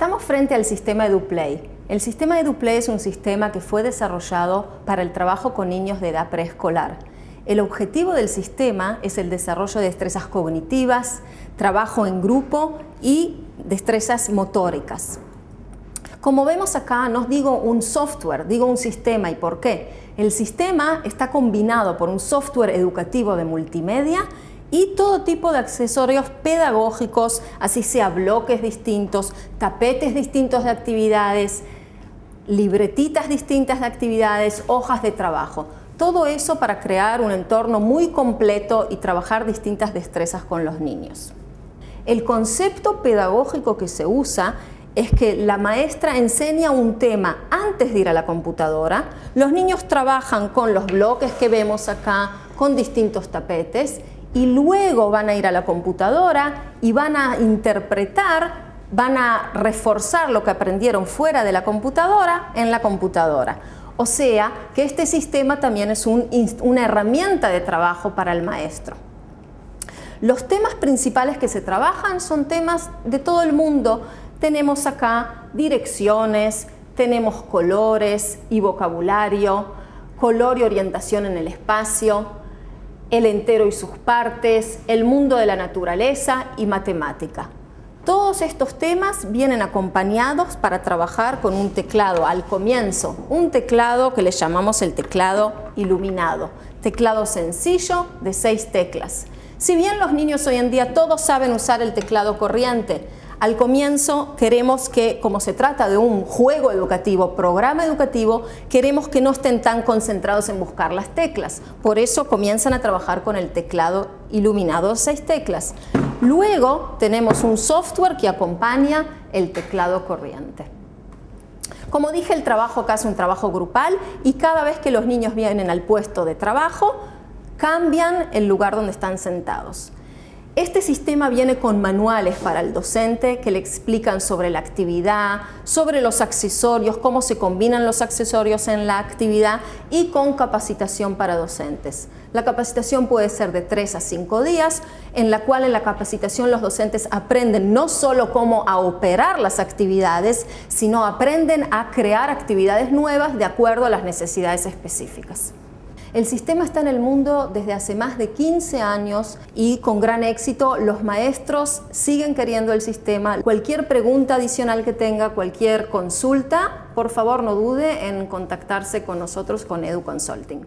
Estamos frente al sistema EduPlay. El sistema EduPlay es un sistema que fue desarrollado para el trabajo con niños de edad preescolar. El objetivo del sistema es el desarrollo de destrezas cognitivas, trabajo en grupo y destrezas motóricas. Como vemos acá, no digo un software, digo un sistema. ¿Y por qué? El sistema está combinado por un software educativo de multimedia y todo tipo de accesorios pedagógicos, así sea bloques distintos, tapetes distintos de actividades, libretitas distintas de actividades, hojas de trabajo. Todo eso para crear un entorno muy completo y trabajar distintas destrezas con los niños. El concepto pedagógico que se usa es que la maestra enseña un tema antes de ir a la computadora. Los niños trabajan con los bloques que vemos acá, con distintos tapetes, y luego van a ir a la computadora y van a interpretar, van a reforzar lo que aprendieron fuera de la computadora en la computadora. O sea, que este sistema también es una herramienta de trabajo para el maestro. Los temas principales que se trabajan son temas de todo el mundo. Tenemos acá direcciones, tenemos colores y vocabulario, color y orientación en el espacio, el entero y sus partes, el mundo de la naturaleza y matemática. Todos estos temas vienen acompañados para trabajar con un teclado al comienzo, un teclado que le llamamos el teclado iluminado, teclado sencillo de 6 teclas. Si bien los niños hoy en día todos saben usar el teclado corriente, al comienzo queremos que, como se trata de un juego educativo, programa educativo, queremos que no estén tan concentrados en buscar las teclas. Por eso comienzan a trabajar con el teclado iluminado 6 teclas. Luego tenemos un software que acompaña el teclado corriente. Como dije, el trabajo acá es un trabajo grupal y cada vez que los niños vienen al puesto de trabajo, cambian el lugar donde están sentados. Este sistema viene con manuales para el docente que le explican sobre la actividad, sobre los accesorios, cómo se combinan los accesorios en la actividad y con capacitación para docentes. La capacitación puede ser de 3 a 5 días, en la cual en la capacitación los docentes aprenden no solo cómo a operar las actividades, sino aprenden a crear actividades nuevas de acuerdo a las necesidades específicas. El sistema está en el mundo desde hace más de 15 años y con gran éxito. Los maestros siguen queriendo el sistema. Cualquier pregunta adicional que tenga, cualquier consulta, por favor no dude en contactarse con nosotros con Edu Consulting.